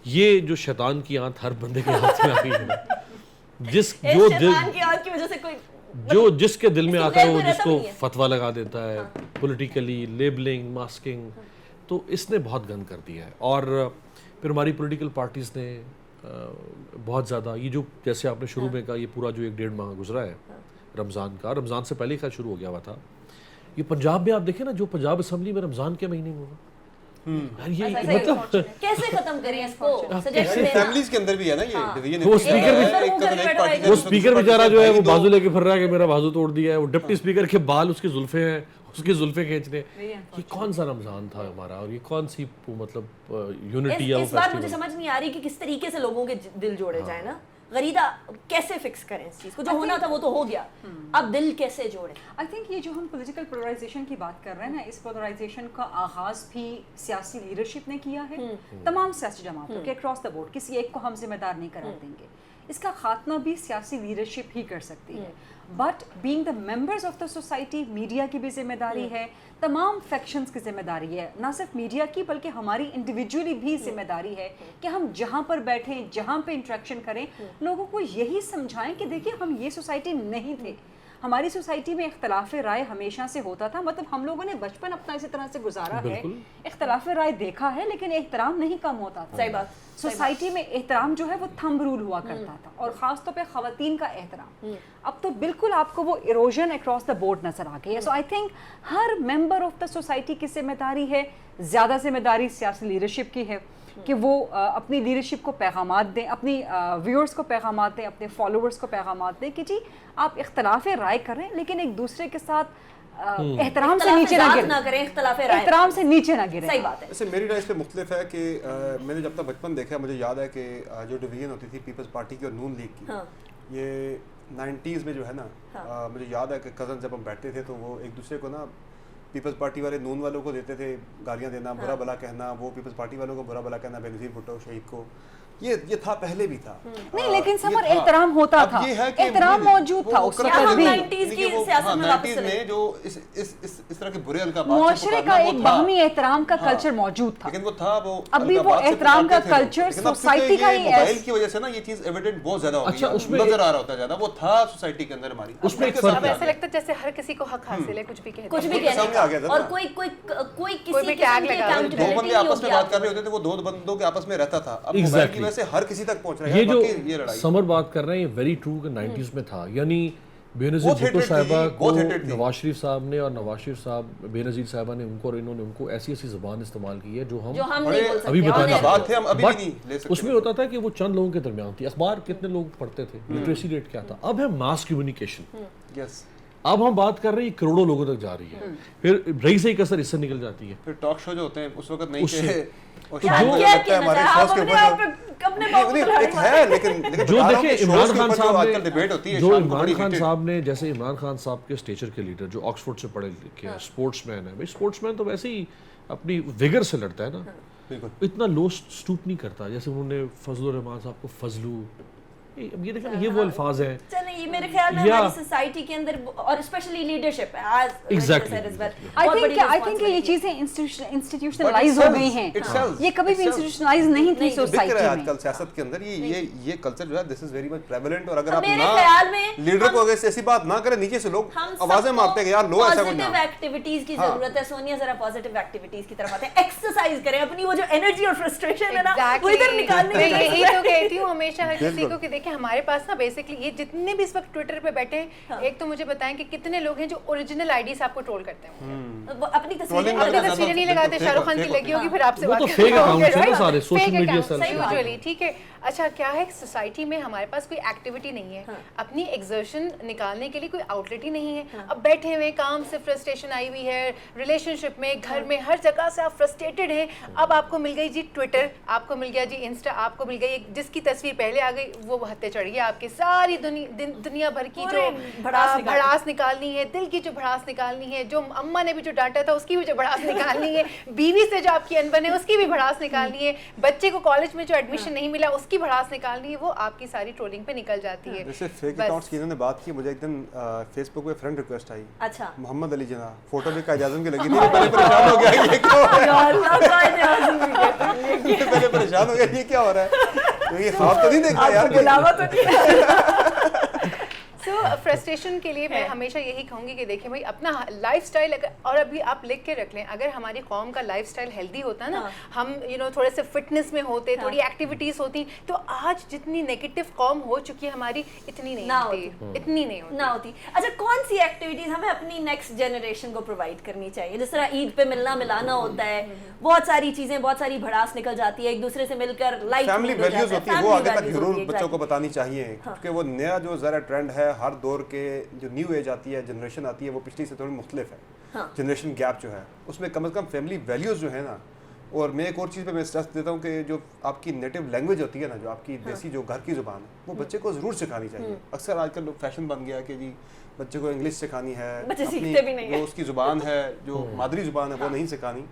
ये जो शैतान की आंत हर बंदे के हाथ में आ गई है, शैतान की आंत की वजह से कोई जिसके दिल में आता है वो रहता जिसको नहीं है। फतवा लगा देता है, पॉलिटिकली लेबलिंग, मास्किंग, तो इसने बहुत गंद कर दिया है। और फिर हमारी पॉलिटिकल पार्टीज़ ने बहुत ज़्यादा ये जो, जैसे आपने शुरू में कहा, ये पूरा जो 1-1.5 माह गुजरा है रमज़ान का, रमज़ान से पहले का शुरू हो गया हुआ था। ये पंजाब में आप देखें ना, जो पंजाब असम्बली में रमज़ान के महीने में होगा, यार ये मतलब कैसे खत्म करें इसको? सजेशन देना। फैमिलीज के अंदर भी है ना ये वो स्पीकर भी, एक कदम एक पार्टी वो स्पीकर बेचारा जो है वो बाजू लेके फिर रहा है कि मेरा बाजू तोड़ दिया है। वो डिप्टी स्पीकर के बाल उसकी जुल्फे हैं, उसकी जुल्फे खींचने। ये कौन सा रमजान था हमारा, और ये कौन सी मतलब यूनिटी है? इस बार मुझे समझ नहीं आ रही कि किस तरीके से लोगों के दिल जोड़े जाए ना। गरीदा, कैसे फिक्स करें इस चीज को? जो होना था वो तो हो गया, अब दिल कैसे जोड़ें? आई थिंक ये जो हम पॉलिटिकल पोलराइजेशन की बात कर रहे हैं ना, इस पोलराइजेशन का आगाज भी सियासी लीडरशिप ने किया है, तमाम सियासी जमातों के अक्रॉस द बोर्ड। किसी एक को हम जिम्मेदार नहीं करार देंगे। इसका खात्मा भी सियासी लीडरशिप ही कर सकती है। But being the members of the society, media की भी जिम्मेदारी है, तमाम फैक्शंस की जिम्मेदारी है, ना सिर्फ मीडिया की बल्कि हमारी इंडिविजुअली भी जिम्मेदारी है कि हम जहाँ पर बैठें, जहाँ पे इंटरेक्शन करें, लोगों को यही समझाएं कि देखिए हम ये सोसाइटी नहीं थे, हमारी सोसाइटी में इख्तलाफ राय हमेशा से होता था, मतलब हम लोगों ने बचपन अपना इसी तरह से गुजारा है, इख्तलाफ राय देखा है, लेकिन एहतराम नहीं कम होता था। सही बात। सोसाइटी में एहतराम जो है वो थंब रूल हुआ करता था, और ख़ास तौर पे ख़वातीन का एहतराम। अब तो बिल्कुल आपको वो इरोजन अक्रॉस द बोर्ड नज़र आ गई है। सो आई थिंक हर मेंबर ऑफ द सोसाइटी की जिम्मेदारी है, ज़्यादा जिम्मेदारी सियासी लीडरशिप की है कि वो अपनी लीडरशिप को पैगामात दें, अपनी व्यूअर्स को पैगामात दें, अपने फॉलोअर्स को पैगामात दें कि जी आप इख्तलाफ राय करें लेकिन एक दूसरे के साथ एहतराम से नीचे ना करें, इख्तलाफ राय एहतराम से नीचे ना गिरे। सही बात है। वैसे मेरी राय इस पे मुख्तलिफ है कि मैंने जब तक बचपन देखा मुझे याद है कि जो डिवीजन होती थी पीपल्स पार्टी की और नून लीग की, ये 90s में जो है ना, मुझे याद है कि कज़न जब हम बैठते थे तो वो एक दूसरे को ना पीपल्स पार्टी वाले नून वालों को देते थे गालियाँ देना, बुरा भला कहना, वो पीपल्स पार्टी वालों को बुरा भला कहना, बेनज़ीर भुट्टो शहीद को। ये था पहले भी था नहीं, लेकिन समर एहतराम होता था, एहतराम मौजूद था उस वक्त भी। 90s की सियासत में वापस चले, जो इस तरह के बुरे अलकाबात मुआशरे का एक बाहमी एहतराम का कल्चर मौजूद था, लेकिन वो था वो अभी वो एहतराम का कल्चर सोसाइटी का ही मोबाइल की वजह से ना ये चीज एविडेंट बहुत ज्यादा हो गई है, उसमें नजर आ रहा होता है ज्यादा, वो था सोसाइटी के अंदर हमारी। उसमें एक फर्क अब ऐसा लगता है जैसे हर किसी को हक हासिल है, कुछ भी कहते कुछ भी कहने का, और कोई किसी की दो बंदे आपस में बात कर रहे होते थे, वो दो बंदों के आपस में रहता था। अब मोबाइल की वजह से हर किसी तक पहुंच रहा है। ये जो समर बात कर रहे हैं ये वेरी ट्रू कि 90s में था, यानी बेनज़ीर भुट्टो साहिबा को नवाज शरीफ साहब ने और नवाज शरीफ साहब बेनज़ीर साहिबा ने उनको और इन्होंने उनको ऐसी ऐसी ज़बान इस्तेमाल की है जो हम अभी बताना बात थे, हम अभी भी नहीं ले सकते। उसमें होता था कि वो चंद लोगों के दरमियान थी। अखबार कितने लोग पढ़ते थे, लिटरेसी रेट क्या था। अब है मास कम्युनिकेशन, यस, अब हम बात कर रहे हैं करोड़ों लोगों तक जा रही है, फिर रही सही कसर इससे निकल जाती है। फिर टॉक शो जो होते हैं उस वक्त नहीं थे, और क्या शायद क्या लगता है हमारे शोज के ऊपर अपने बाप एक है, लेकिन जो देखिए इमरान खान साहब आजकल डिबेट होती है, जो शाम को बड़ी इमरान खान heated। साहब ने, जैसे इमरान खान साहब के स्टेचर के लीडर जो ऑक्सफोर्ड से पढ़े लिखे हैं, स्पोर्ट्समैन है भाई, स्पोर्ट्समैन तो वैसे ही अपनी विगर से लड़ता है ना, बिल्कुल इतना लो स्टूप नहीं करता। जैसे उन्होंने फजलुर रहमान साहब को फजलू, अब ये देखा ये वो अल्फाज हैं। चले, ये मेरे ख्याल में हमारी सोसाइटी के अंदर और specially leadership as I think ये चीजें इंस्टीट्यूशनलाइज हो गई हैं, ये कभी भी इंस्टीट्यूशनलाइज नहीं थी सोसाइटी में। आजकल सियासत के अंदर ये कल्चर जो है this is very much prevalent, और अगर आप मेरे ना ख्याल में लीडर को अगर ऐसी बात ना करें, नीचे से लोग आवाजें मारते हैं कि यार लो ऐसा कुछ पॉजिटिव ना। एक्टिविटीज की जरूरत है। सोनिया जरा पॉजिटिव एक्टिविटीज की तरफ आते हैं, एक्सरसाइज करें, अपनी वो जो एनर्जी और फ्रस्ट्रेशन है ना वो इधर निकालने मैं की। यही तो कहती हूँ हमेशा हर किसी को कि देखिए हमारे पास ना बेसिकली ये जितने भी इस वक्त ट्विटर पे बैठे हैं, एक तो मुझे बताएं कि कितने लोग हैं जो ओरिजिनल आईडीज आपको ट्रोल करते हैं, वो अपनी तस्वीरें तस्वीरें नहीं लगाते, शाहरुख खान की लगी होगी फिर आपसे वो बात तो करते फेक होंगे, अकाउंट्स हैं ना right? सारे, सोशल Fake मीडिया accounts, से usually, ठीक है। अच्छा क्या है, सोसाइटी में हमारे पास कोई एक्टिविटी नहीं है, अपनी एग्जर्शन निकालने के लिए कोई आउटलेट ही नहीं है। अब बैठे हुए काम से फ्रस्ट्रेशन आई हुई है, रिलेशनशिप में, घर में, हर जगह से आप फ्रस्ट्रेटेड हैं। अब आपको मिल गई जी ट्विटर, आपको मिल गया जी इंस्टा, आपको मिल गई जिसकी तस्वीर पहले आ गई वो हत्ते चढ़ गई आपके, सारी दुनिया भर की जो भड़ास निकालनी है, दिल की जो भड़ास निकालनी है, जो अम्मा ने भी जो डांटा था उसकी भी जो भड़ास निकालनी है, बीवी से जो आपकी अनबन है उसकी भी भड़ास निकालनी है, बच्चे को कॉलेज में जो एडमिशन नहीं मिला उसकी भड़ास निकालनी है, वो आपकी सारी ट्रोलिंग पे निकल जाती है। जैसे फेक अकाउंट्स की इन्होंने बात की, मुझे एक दिन फेसबुक पे फ्रेंड रिक्वेस्ट आई, अच्छा मोहम्मद अली जना, फोटो भी कायद आज़म की लगी थी, मैं पहले परेशान हो गया ये क्या हो रहा है, पहले परेशान हो गया ये क्या हो रहा है, तो ये ख्वाब तो नहीं देखा यार, बुलावा तो नहीं। सो फ्रस्ट्रेशन के लिए मैं हमेशा यही कहूँगी कि देखिए भाई अपना लाइफस्टाइल और अभी आप लिख के रख लें, अगर हमारी कौम का लाइफस्टाइल हेल्दी होता ना, हम थोड़े से फिटनेस में होते, थोड़ी एक्टिविटीज होती, तो आज जितनी नेगेटिव कौम हो चुकी है हमारी इतनी नहीं होती, इतनी नहीं होती ना होती। अच्छा कौन सी एक्टिविटीज हमें अपनी नेक्स्ट जनरेशन को प्रोवाइड करनी चाहिए? जिस तरह ईद पे मिलना मिलाना होता है, बहुत सारी चीजें, बहुत सारी भड़ास निकल जाती है, एक दूसरे से मिलकर लाइफ फैमिली वैल्यूज होती है, वो आगे तक जरूर बच्चों को बतानी चाहिए, क्योंकि वो नया जो जरा ट्रेंड है, हर दौर के जो न्यू एज आती है, जनरेशन आती है, वो पिछली से थोड़ी मुख्तलिफ है। जनरेशन गैप जो है उसमें कम से कम फैमिली वैल्यूज जो है ना, और मैं एक और चीज़ पे मैं स्ट्रेस देता हूँ कि जो आपकी नेटिव लैंग्वेज होती है ना, जो आपकी देसी जो घर की ज़ुबान है, वो बच्चे को ज़रूर सिखानी चाहिए। अक्सर आजकल लोग फैशन बन गया कि जी बच्चे को इंग्लिश सिखानी है, अपनी जो उसकी ज़ुबान है, जो मादरी ज़ुबान है वो नहीं सिखानी।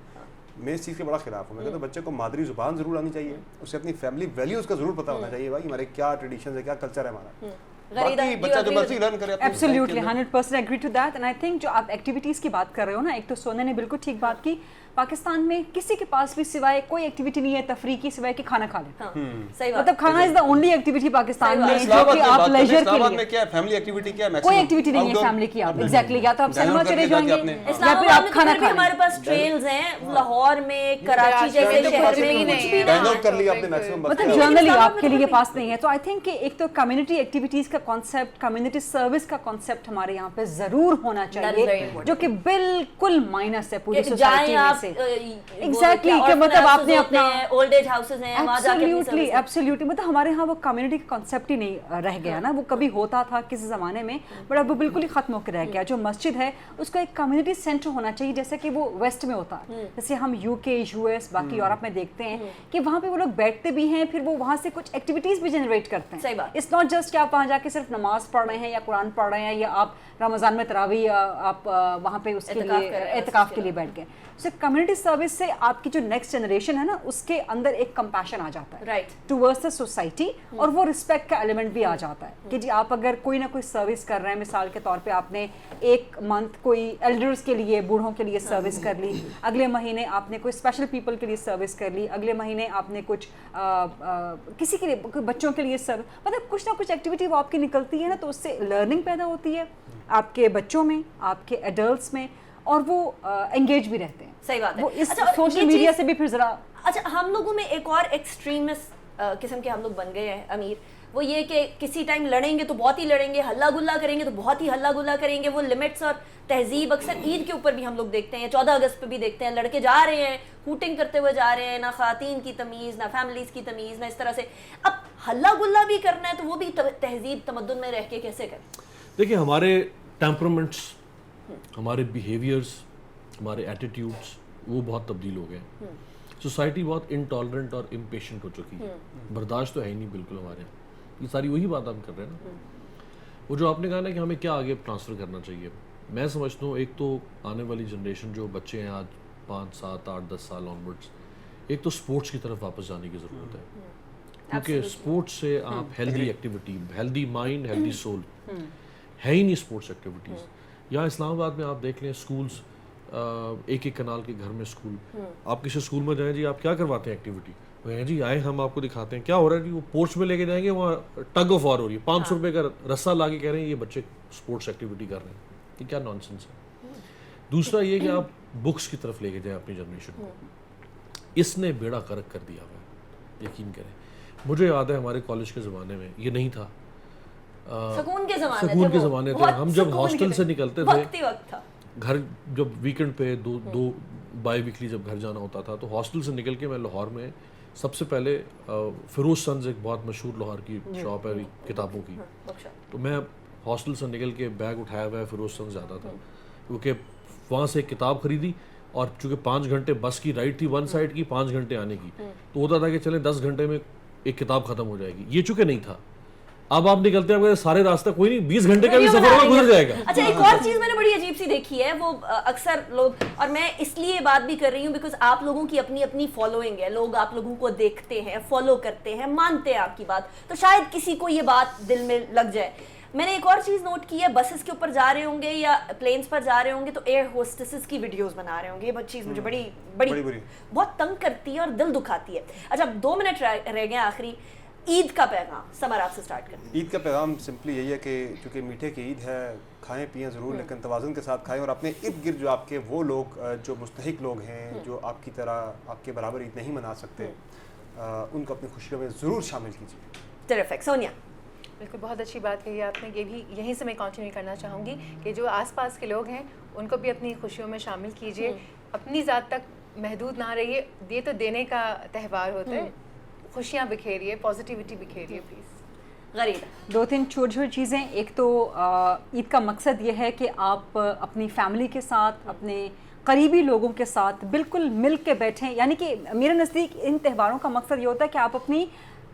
मैं इस चीज़ के बड़ा खिलाफ हूँ। मैं कहता हूँ बच्चे को मादरी ज़ुबान ज़रूर आनी चाहिए, उसे अपनी फैमिली वैल्यूज़ का ज़रूर पता होना चाहिए, भाई हमारे क्या ट्रेडिशन है, क्या कल्चर है हमारा। बाकी बच्चा जो मर्जी लर्न करे। Absolutely 100% agree to that. And I think जो आप एक्टिविटीज़ की बात कर रहे हो ना, एक तो सोना ने बिल्कुल ठीक बात की, पाकिस्तान में किसी के पास भी सिवाय कोई एक्टिविटी नहीं है तफरी की सिवाय कि खाना खा लें। हाँ, सही बात। मतलब खाना is the only activity Pakistan में जो इस्लामाबाद कि में आप बात करें, लेजर के इस्लामाबाद लिए में क्या है, फैमिली एक्टिविटी क्या है, कोई maximum एक्टिविटी नहीं है outdoor- फैमिली की। आप एग्जैक्टली या तो आप सिनेमा डायनामो चले करके जाके जाएंगे आपने- या फिर इस्लामाबाद आप में तो खाना फिर भी खा हमारे लें। पास ट्रेल्स हैं, लाहौर में, कराची जैसे कराची शहर कुछ में भी कुछ नहीं भी है। ना Dine out हो। कर लिया आपने maximum बस मतलब क्या? जनरली इस्लामाबाद आपके में लिए तो पास नहीं है। तो आई थिंक कि एक तो कम्युनिटी एक्टिविटीज का कॉन्सेप्ट, कम्युनिटी सर्विस का कॉन्सेप्ट हमारे यहाँ पे जरूर होना very चाहिए, important. जो कि बिल्कुल माइनस है पूरी कि जाएं सोसाइटी में आप से। एग्जैक्टली कि मतलब आपने अपना ओल्ड एज हाउसेस हैं, वहां जाके अपनी एब्सोल्युटली service- एब्सोल्युटली मतलब हमारे यहाँ वो कम्युनिटी का कॉन्सेप्ट ही नहीं रह गया ना। वो कभी होता था किसी ज़माने में, बट अब वो बिल्कुल ही ख़त्म होकर रह गया। जो मस्जिद है उसका एक कम्युनिटी सेंटर होना चाहिए, जैसे कि वो वेस्ट में होता है। जैसे हम यूके, यूएस, बाकी यूरोप में देखते हैं कि वहाँ पे वो लोग बैठते भी हैं, फिर वो वहाँ से कुछ एक्टिविटीज़ भी जनरेट करते हैं। सही बात। इट्स नॉट जस्ट कि आप वहाँ जाके सिर्फ नमाज पढ़ रहे हैं या कुरान पढ़ रहे हैं, या आप रमज़ान में तरावी आप वहाँ पे उसके एतकाफ़ लिए कर रहे हैं, एतकाफ़ के लिए बैठ गए। सो कम्युनिटी सर्विस से आपकी जो नेक्स्ट जनरेशन है ना, उसके अंदर एक कंपैशन आ जाता है Right. टुवर्ड्स द सोसाइटी, और वो रिस्पेक्ट का एलिमेंट भी आ जाता है कि जी आप अगर कोई ना कोई सर्विस कर रहे हैं, मिसाल के तौर पे आपने एक मंथ कोई एल्डर्स के लिए, बूढ़ों के लिए सर्विस कर ली, अगले महीने आपने कोई स्पेशल पीपल के लिए सर्विस कर ली, अगले महीने आपने कुछ किसी के लिए, कोई बच्चों के लिए सर्विस, मतलब कुछ ना कुछ एक्टिविटी वो आपकी निकलती है ना, तो उससे लर्निंग पैदा होती है आपके बच्चों में, आपके एडल्ट्स में, और वो एंगेज भी रहते हैं। सही बात है। वो इस अच्छा, और सोशल ये मीडिया चीज़- से भी फिर जरा अच्छा, हम लोगों में एक और एक्सट्रीमिस्ट किस्म के हम लोग बन गए हैं अमीर। वो ये कि किसी टाइम लड़ेंगे तो बहुत ही लड़ेंगे, हल्ला गुल्ला करेंगे तो बहुत ही हल्ला गुल्ला करेंगे। वो लिमिट्स और तहजीब अक्सर ईद के ऊपर भी हम लोग देखते हैं, 14 अगस्त पे भी देखते हैं, लड़के जा रहे हैं हूटिंग करते हुए जा रहे हैं, ना खातीन की तमीज़, ना फैमिलीज़ की तमीज़, ना इस तरह से। अब हल्ला गुल्ला भी करना है तो वो भी तहजीब तमद्दुन में रह के कैसे करें? देखिए, हमारे टेम्परामेंट्स, हमारे बिहेवियर्स, हमारे एटीट्यूड्स वो बहुत तब्दील हो गए। सोसाइटी बहुत इनटॉलरेंट और इम्पेशेंट हो चुकी है, बर्दाश्त तो है ही नहीं बिल्कुल हमारे यहाँ। ये सारी वही बात हम कर रहे हैं ना। वो जो आपने कहा ना कि हमें क्या आगे ट्रांसफ़र करना चाहिए, मैं समझता हूँ एक तो आने वाली जनरेशन जो बच्चे हैं आज 5, 7, 8, 10 साल ऑनवर्ड्स, एक तो स्पोर्ट्स की तरफ वापस जाने की ज़रूरत है, क्योंकि स्पोर्ट्स से आप healthy activity, healthy mind, healthy soul है ही नहीं स्पोर्ट्स एक्टिविटीज़। यहाँ इस्लामाबाद में आप देख लें स्कूल्स, एक एक कनाल के घर में स्कूल। आप किसी स्कूल में जाएं जी, आप क्या करवाते हैं एक्टिविटी, वो हैं जी आए हम आपको दिखाते हैं क्या हो रहा है जी। वो पोर्च में लेके जाएंगे, वहाँ टग ऑफ वॉर हो रही है, 500 रुपये का रस्सा ला के कह रहे हैं ये बच्चे स्पोर्ट्स एक्टिविटी कर रहे हैं। ये क्या नॉनसेंस है। दूसरा ये कि आप बुक्स की तरफ लेके जाएं अपनी जनरेशन को, इसने बेड़ा गर्क कर दिया हुआ है, यकीन करें। मुझे याद है हमारे कॉलेज के ज़माने में ये नहीं था। सुकून के ज़माने सुकून थे के वो, ज़माने थे। बहुत हम जब सुकून हॉस्टल के से थे, निकलते वक्त थे ही वक्त था। घर, जब वीकेंड पे दो बाई वीकली जब घर जाना होता था, तो हॉस्टल से निकल के मैं लाहौर में सबसे पहले फिरोज सन्स एक बहुत मशहूर लाहौर की शॉप है किताबों की, तो मैं हॉस्टल से निकल के बैग उठाया हुआ है फिरोज सन्स जाता था, क्योंकि वहाँ से एक किताब खरीदी, और चूँकि 5 घंटे बस की राइड थी वन साइड की, 5 घंटे आने की, तो होता था कि चले 10 घंटे में एक किताब खत्म हो जाएगी। ये चूँकि नहीं था, अब आप निकलते हैं सारे रास्ते, कोई नहीं 20 घंटे का भी सफर होगा, गुजर जाएगा। अच्छा, एक और चीज मैंने बड़ी अजीब सी देखी है, वो अक्सर लोग, और मैं इसलिए बात भी कर रही हूँ बिकॉज आप लोगों की अपनी अपनी फॉलोइंग है, लोग आप लोगों को देखते हैं, फॉलो करते हैं, मानते हैं आपकी बात, तो शायद किसी को ये बात दिल में लग जाए। मैंने एक और चीज़ नोट की है, बसेस के ऊपर जा रहे होंगे या प्लेन्स पर जा रहे होंगे तो एयर होस्टेसेस की वीडियोस बना रहे होंगे। ये चीज़ मुझे बड़ी बहुत तंग करती है और दिल दुखाती है। अच्छा, 2 मिनट रह गए आखिरी। ईद का पैगाम, समर आपसे स्टार्ट करें। ईद का पैगाम सिंपली यही है कि चूँकि मीठे की ईद है, खाएं पिएं ज़रूर, लेकिन तवाज़ुन के साथ खाएं, और अपने इर्द गिर्द जो आपके वो लोग जो मुस्तहिक लोग हैं, जो आपकी तरह आपके बराबर ईद नहीं मना सकते, उनको अपनी खुशियों में ज़रूर शामिल कीजिए। टेरिफिक। सोनिया। बिल्कुल, बहुत अच्छी बात कही आपने। ये भी यहीं से मैं कंटिन्यू करना चाहूँगी कि जो आसपास के लोग हैं उनको भी अपनी खुशियों में शामिल कीजिए, अपनी ज़ात तक महदूद ना रहिए। ये तो देने का त्यौहार होता है, खुशियाँ बिखेरिए, पॉजिटिविटी बिखेरिए प्लीज़। गरीब 2-3 छोटी छोटी चीज़ें। एक तो ईद का मकसद ये है कि आप अपनी फैमिली के साथ, अपने करीबी लोगों के साथ बिल्कुल मिल के बैठें। यानी कि मेरे नज़दीक इन त्योहारों का मकसद ये होता है कि आप अपनी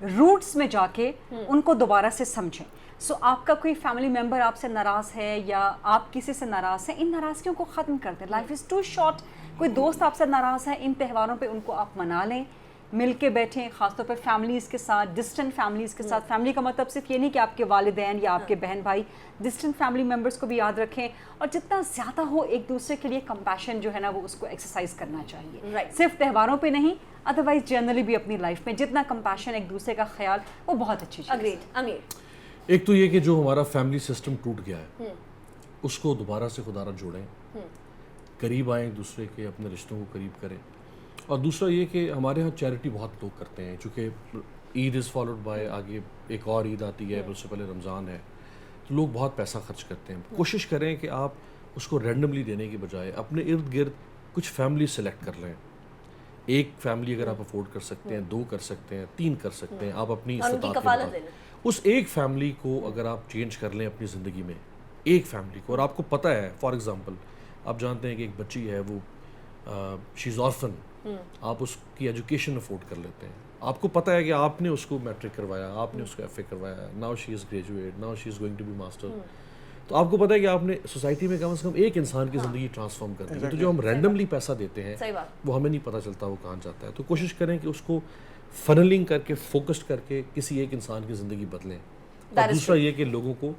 रूट्स में जाके उनको दोबारा से समझें। सो आपका कोई फैमिली मेम्बर आपसे नाराज़ है या आप किसी से नाराज़ हैं, इन नाराज़गियों को ख़त्म कर दें। Life is too short. कोई दोस्त आपसे नाराज़ है, इन त्योहारों पे उनको आप मना लें, मिल के बैठें, ख़ासतौर पर फैमिलीज़ के साथ, डिस्टेंट फैमिलीज़ के साथ। फैमिली का मतलब सिर्फ ये नहीं कि आपके वालिदैन या आपके बहन भाई, डिस्टेंट फैमिली मेम्बर्स को भी याद रखें, और जितना ज़्यादा हो एक दूसरे के लिए कंपैशन जो है ना वो उसको एक्सरसाइज करना चाहिए। Right. सिर्फ त्योहारों पे नहीं, अदरवाइज जनरली भी अपनी लाइफ में जितना कंपैशन, एक दूसरे का ख्याल, वो बहुत अच्छी चीज़ है। अग्रीड। अमीर, एक तो ये कि जो हमारा फैमिली सिस्टम टूट गया है उसको दोबारा से खुदारा जोड़ें, करीब आएँ एक दूसरे के, अपने रिश्तों को करीब करें। और दूसरा ये कि हमारे यहाँ चैरिटी बहुत लोग करते हैं, चूँकि ईद इज़ फॉलोड बाय आगे एक और ईद आती है, उससे पहले रमज़ान है, तो लोग बहुत पैसा खर्च करते हैं। कोशिश करें कि आप उसको रैंडमली देने की बजाय अपने इर्द गिर्द कुछ फैमिली सेलेक्ट कर लें। एक फैमिली अगर आप अफोर्ड कर सकते हैं, 2 कर सकते हैं, 3 कर सकते हैं, आप अपनी और उनकी इस्तिताअत के कफालत मुताबिक। ले लें। उस एक फैमिली को अगर आप चेंज कर लें अपनी ज़िंदगी में, एक फैमिली को, और आपको पता है, फॉर एग्जांपल आप जानते हैं कि एक बच्ची है वो शी इज़ ऑर्फन, आप उसकी एजुकेशन अफोर्ड कर लेते हैं। आपको पता है कि आपने उसको मैट्रिक करवाया, आपने उसको FA करवाया, now she is graduate, now she is going to be master. तो आपको पता है कि आपने सोसाइटी में कम से कम एक इंसान की ज़िंदगी ट्रांसफॉर्म कर दी है। तो जो हम रैंडमली पैसा देते हैं सही बात। वो हमें नहीं पता चलता वो कहाँ जाता है। तो कोशिश करें कि उसको फनलिंग करके, फोकस्ड करके किसी एक इंसान की ज़िंदगी बदलें। और दूसरा ये कि लोगों को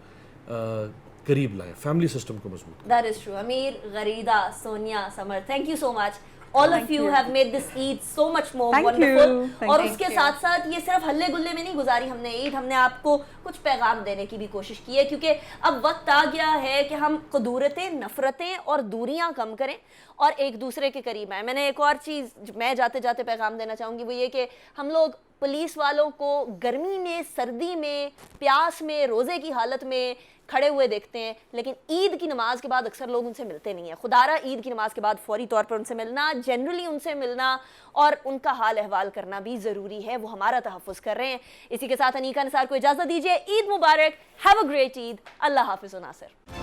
करीब लाएं, फैमिली सिस्टम को मजबूत करें। that is true. Ameer, Gharida, Sonia, Samar, thank you so much. All of you have made this Eid so much more Thank wonderful. you. Thank और you. उसके साथ साथ ये सिर्फ हल्ले गुल्ले में नहीं गुजारी हमने ईद, हमने आपको कुछ पैगाम देने की भी कोशिश की है, क्योंकि अब वक्त आ गया है कि हम कुदूरतें, नफरतें और दूरियां कम करें और एक दूसरे के करीब आए। मैंने एक और चीज़ मैं जाते जाते पैगाम देना चाहूँगी, वो ये कि हम लोग पुलिस वालों को गर्मी में, सर्दी में, प्यास में, रोज़े की हालत में खड़े हुए देखते हैं, लेकिन ईद की नमाज के बाद अक्सर लोग उनसे मिलते नहीं हैं। खुदारा ईद की नमाज के बाद फौरी तौर पर उनसे मिलना, जनरली उनसे मिलना और उनका हाल अहवाल करना भी ज़रूरी है। वो हमारा तहफ़्फ़ुज़ कर रहे हैं। इसी के साथ अनीका निसार को इजाज़त दीजिए। ईद मुबारक, हैव अ ग्रेट ईद। अल्लाह हाफ़िज़ नासिर।